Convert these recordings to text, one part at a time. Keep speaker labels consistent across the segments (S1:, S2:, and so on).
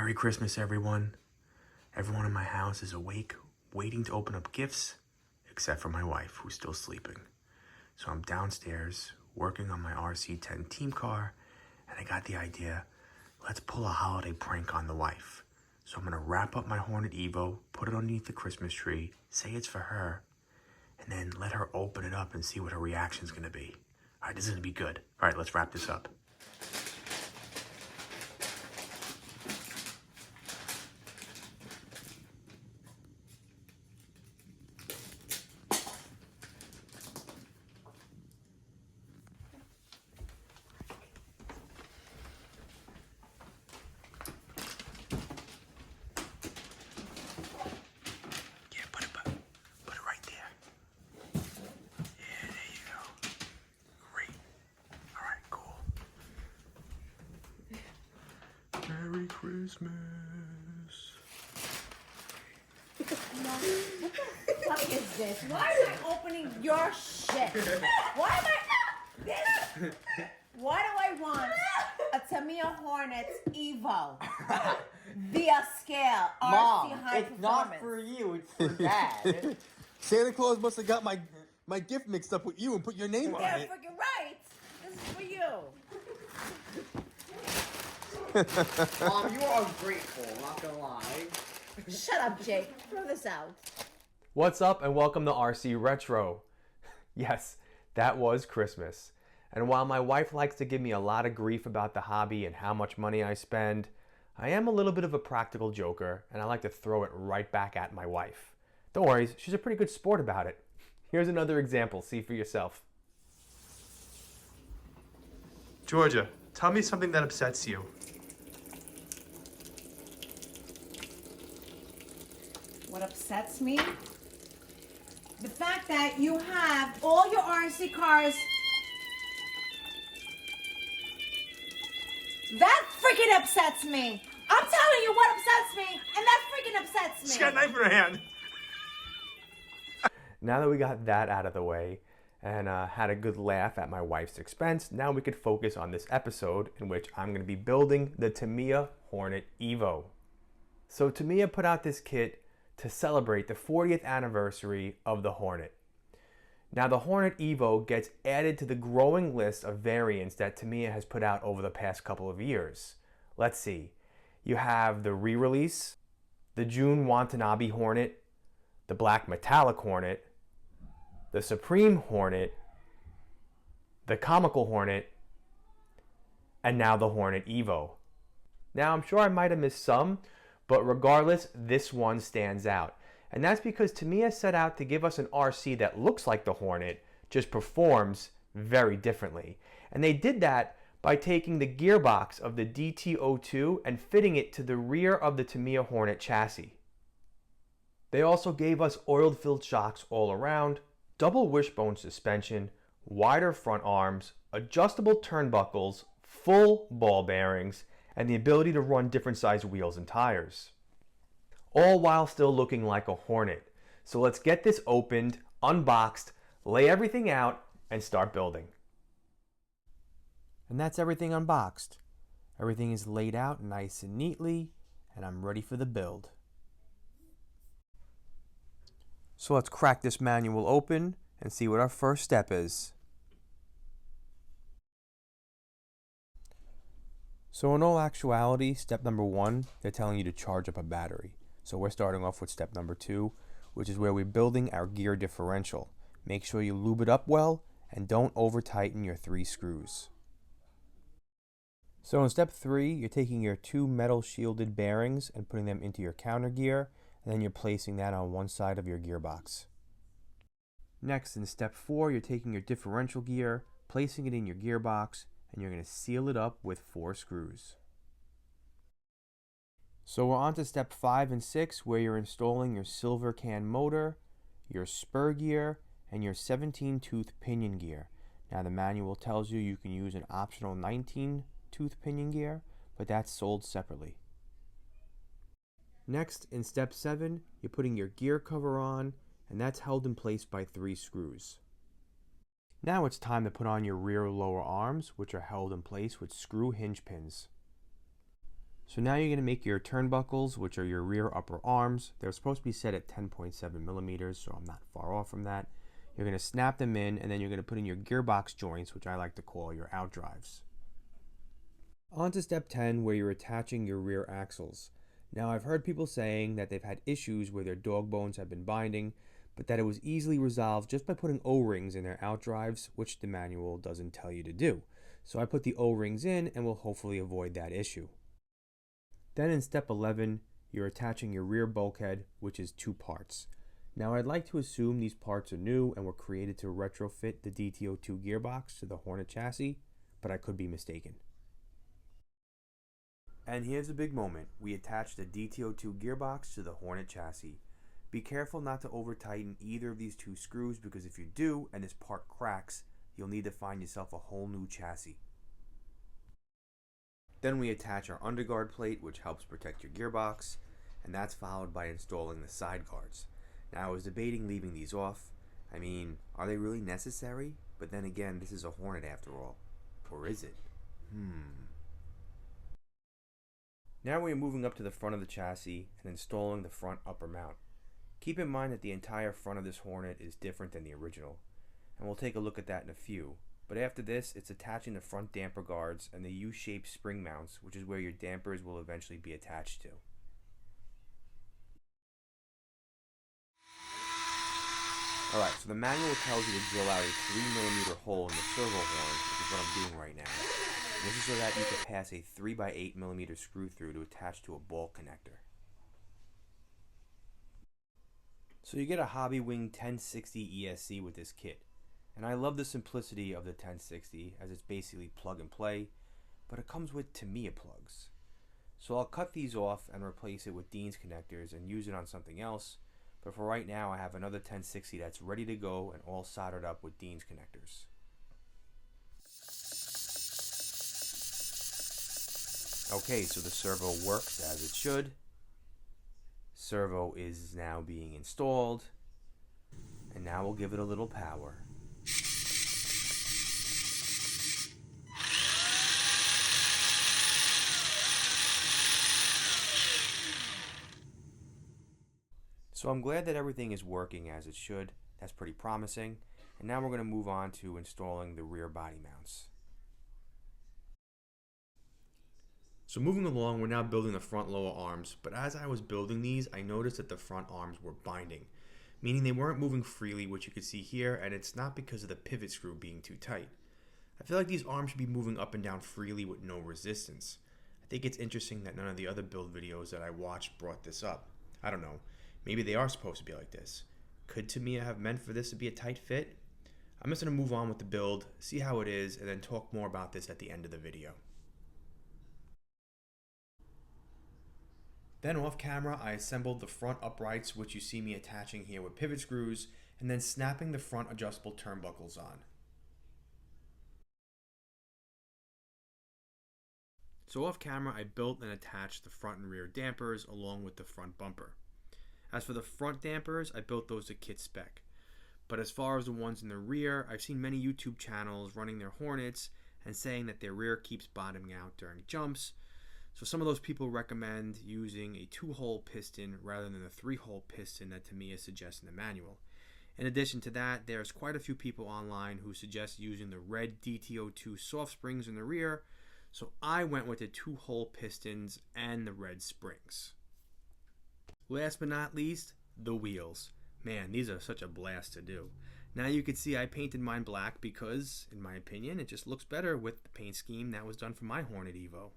S1: Merry Christmas, everyone. Everyone in my house is awake, waiting to open up gifts, except for my wife, who's still sleeping. So I'm downstairs, working on my RC10 team car, and I got the idea, let's pull a holiday prank on the wife. So I'm gonna wrap up my Hornet EVO, put it underneath the Christmas tree, say it's for her, and then let her open it up and see what her reaction's gonna be. All right, this is gonna be good. All right, let's wrap this up. Merry Christmas.
S2: No, what the fuck is this? Why am I opening your shit? Why am I this? Why do I want a Tamiya Hornet EVO via scale
S3: Mom,
S2: RC high
S3: it's
S2: performance?
S3: not for you, it's for Dad.
S4: Santa Claus must have got my gift mixed up with you and put your name on
S2: Yeah,
S4: it.
S2: freaking right. This is for you.
S3: Mom, you are ungrateful, I'm not gonna lie.
S2: Shut up, Jake. Throw this out.
S5: What's up and welcome to RC Retro. Yes, that was Christmas. And while my wife likes to give me a lot of grief about the hobby and how much money I spend, I am a little bit of a practical joker and I like to throw it right back at my wife. Don't worry, she's a pretty good sport about it. Here's another example, see for yourself.
S1: Georgia, tell me something that upsets you.
S2: What upsets me? The fact that you have all your RC cars. That freaking upsets me. I'm telling you what upsets me, and that freaking upsets me.
S1: She's got a knife in her hand.
S5: Now that we got that out of the way and had a good laugh at my wife's expense, now we could focus on this episode in which I'm going to be building the Tamiya Hornet EVO. So Tamiya put out this kit to celebrate the 40th anniversary of the Hornet. Now the Hornet EVO gets added to the growing list of variants that Tamiya has put out over the past couple of years. Let's see. You have the re-release, the June Watanabe Hornet, the Black Metallic Hornet, the Supreme Hornet, the Comical Hornet, and now the Hornet EVO. Now I'm sure I might have missed some, but regardless, this one stands out. And that's because Tamiya set out to give us an RC that looks like the Hornet, just performs very differently. And they did that by taking the gearbox of the DT02 and fitting it to the rear of the Tamiya Hornet chassis. They also gave us oil-filled shocks all around, double wishbone suspension, wider front arms, adjustable turnbuckles, full ball bearings, and the ability to run different size wheels and tires. All while still looking like a Hornet. So let's get this opened, unboxed, lay everything out, and start building. And that's everything unboxed. Everything is laid out nice and neatly, and I'm ready for the build. So let's crack this manual open and see what our first step is. So in all actuality, step number 1, they're telling you to charge up a battery. So we're starting off with step number 2, which is where we're building our gear differential. Make sure you lube it up well and don't over tighten your 3 screws. So in step 3, you're taking your 2 metal shielded bearings and putting them into your counter gear, and then you're placing that on one side of your gearbox. Next, in step 4, you're taking your differential gear, placing it in your gearbox, and you're going to seal it up with 4 screws. So we're on to step 5 and 6, where you're installing your silver can motor, your spur gear, and your 17-tooth pinion gear. Now the manual tells you can use an optional 19-tooth pinion gear, but that's sold separately. Next, in step 7, you're putting your gear cover on, and that's held in place by 3 screws. Now it's time to put on your rear lower arms, which are held in place with screw hinge pins. So now you're going to make your turnbuckles, which are your rear upper arms. They're supposed to be set at 10.7 millimeters, so I'm not far off from that. You're going to snap them in, and then you're going to put in your gearbox joints, which I like to call your outdrives. On to step 10, where you're attaching your rear axles. Now, I've heard people saying that they've had issues where their dog bones have been binding, but that it was easily resolved just by putting O-rings in their outdrives, which the manual doesn't tell you to do. So I put the O-rings in and will hopefully avoid that issue. Then in step 11, you're attaching your rear bulkhead, which is 2 parts. Now I'd like to assume these parts are new and were created to retrofit the DTO2 gearbox to the Hornet chassis, but I could be mistaken. And here's a big moment. We attach the DTO2 gearbox to the Hornet chassis. Be careful not to over tighten either of these 2 screws, because if you do and this part cracks, you'll need to find yourself a whole new chassis. Then we attach our underguard plate, which helps protect your gearbox, and that's followed by installing the side guards. Now I was debating leaving these off. I mean, are they really necessary? But then again, this is a Hornet after all. Or is it? Now we are moving up to the front of the chassis and installing the front upper mount. Keep in mind that the entire front of this Hornet is different than the original, and we'll take a look at that in a few. But after this, it's attaching the front damper guards and the U-shaped spring mounts, which is where your dampers will eventually be attached to. Alright, so the manual tells you to drill out a 3mm hole in the servo horn, which is what I'm doing right now. This is so that you can pass a 3x8mm screw through to attach to a ball connector. So you get a Hobbywing 1060 ESC with this kit. And I love the simplicity of the 1060, as it's basically plug and play, but it comes with Tamiya plugs. So I'll cut these off and replace it with Dean's connectors and use it on something else, but for right now I have another 1060 that's ready to go and all soldered up with Dean's connectors. Okay, so the servo works as it should. Servo is now being installed, and now we'll give it a little power. So I'm glad that everything is working as it should. That's pretty promising. And now we're going to move on to installing the rear body mounts. So moving along, we're now building the front lower arms, but as I was building these, I noticed that the front arms were binding, meaning they weren't moving freely, which you can see here, and it's not because of the pivot screw being too tight. I feel like these arms should be moving up and down freely with no resistance. I think it's interesting that none of the other build videos that I watched brought this up. I don't know. Maybe they are supposed to be like this. Could Tamiya have meant for this to be a tight fit? I'm just going to move on with the build, see how it is, and then talk more about this at the end of the video. Then off camera, I assembled the front uprights, which you see me attaching here with pivot screws, and then snapping the front adjustable turnbuckles on. So off camera, I built and attached the front and rear dampers along with the front bumper. As for the front dampers, I built those to kit spec. But as far as the ones in the rear, I've seen many YouTube channels running their Hornets and saying that their rear keeps bottoming out during jumps. So some of those people recommend using a 2-hole piston rather than the 3-hole piston that Tamiya suggests in the manual. In addition to that, there's quite a few people online who suggest using the red DTO2 soft springs in the rear. So I went with the 2-hole pistons and the red springs. Last but not least, the wheels. Man, these are such a blast to do. Now you can see I painted mine black because, in my opinion, it just looks better with the paint scheme that was done for my Hornet EVO.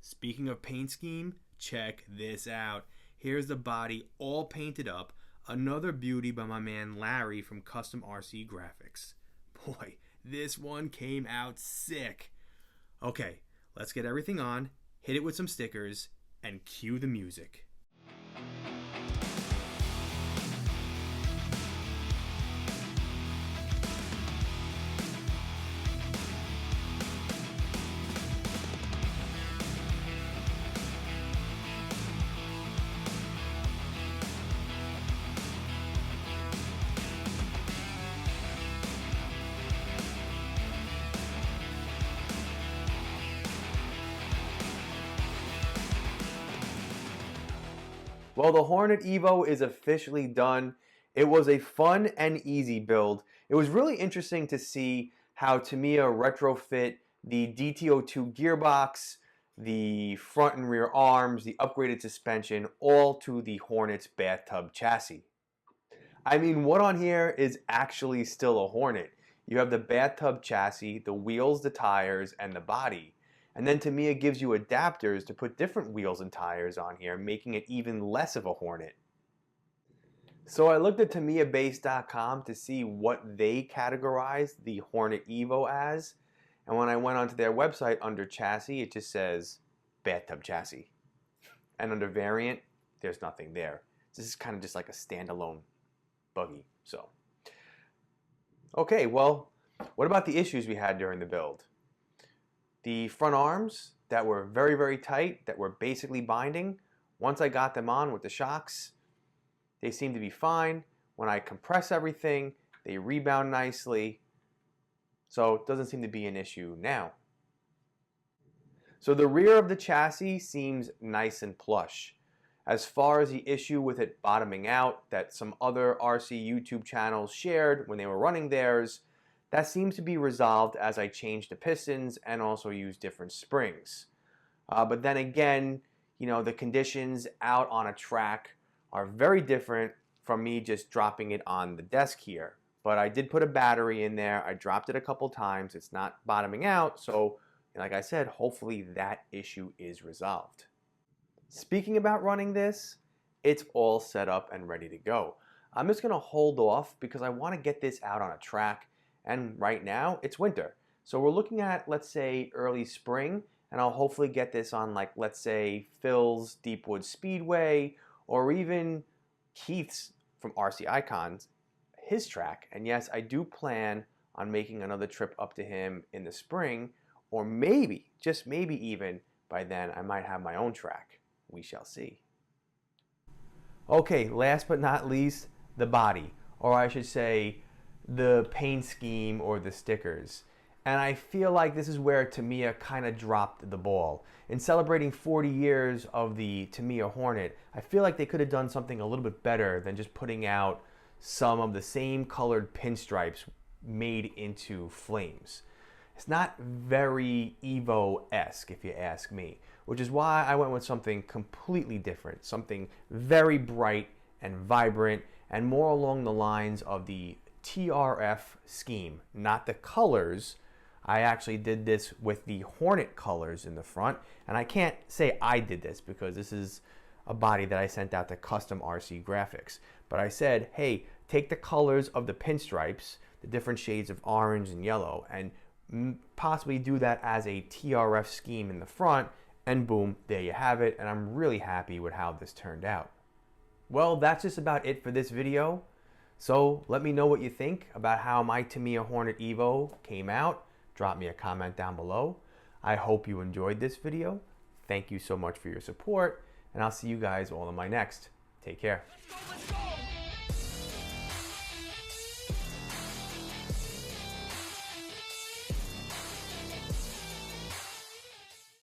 S5: Speaking of paint scheme, check this out. Here's the body all painted up. Another beauty by my man Larry from Custom RC Graphics. Boy, this one came out sick. Okay, let's get everything on, hit it with some stickers, and cue the music. Well, the Hornet EVO is officially done. It was a fun and easy build. It was really interesting to see how Tamiya retrofit the DTO2 gearbox, the front and rear arms, the upgraded suspension, all to the Hornet's bathtub chassis. I mean, what on here is actually still a Hornet? You have the bathtub chassis, the wheels, the tires, and the body. And then Tamiya gives you adapters to put different wheels and tires on here, making it even less of a Hornet. So I looked at TamiyaBase.com to see what they categorized the Hornet EVO as. And when I went onto their website, under chassis, it just says bathtub chassis. And under variant, there's nothing there. This is kind of just like a standalone buggy. So, okay, well, what about the issues we had during the build? The front arms that were very, very tight, that were basically binding, once I got them on with the shocks, they seem to be fine. When I compress everything, they rebound nicely. So it doesn't seem to be an issue now. So the rear of the chassis seems nice and plush. As far as the issue with it bottoming out that some other RC YouTube channels shared when they were running theirs, that seems to be resolved as I changed the pistons and also used different springs. But then again, you know, the conditions out on a track are very different from me just dropping it on the desk here. But I did put a battery in there. I dropped it a couple times. It's not bottoming out. So, like I said, hopefully that issue is resolved. Speaking about running this, it's all set up and ready to go. I'm just going to hold off because I want to get this out on a track. And right now, it's winter. So we're looking at, let's say, early spring. And I'll hopefully get this on, like, let's say, Phil's Deepwood Speedway or even Keith's from RC Icons, his track. And yes, I do plan on making another trip up to him in the spring, or maybe, just maybe even, by then I might have my own track. We shall see. Okay, last but not least, the body, or I should say the paint scheme or the stickers. And I feel like this is where Tamiya kind of dropped the ball. In celebrating 40 years of the Tamiya Hornet, I feel like they could have done something a little bit better than just putting out some of the same colored pinstripes made into flames. It's not very Evo-esque, if you ask me, which is why I went with something completely different, something very bright and vibrant and more along the lines of the TRF scheme, not the colors. I actually did this with the Hornet colors in the front, and I can't say I did this because this is a body that I sent out to Custom RC Graphics. But I said, hey, take the colors of the pinstripes, the different shades of orange and yellow, and possibly do that as a TRF scheme in the front, and boom, there you have it. And I'm really happy with how this turned out. Well, that's just about it for this video. So let me know what you think about how my Tamiya Hornet EVO came out. Drop me a comment down below. I hope you enjoyed this video. Thank you so much for your support, and I'll see you guys all in my next. Take care.
S6: Let's go.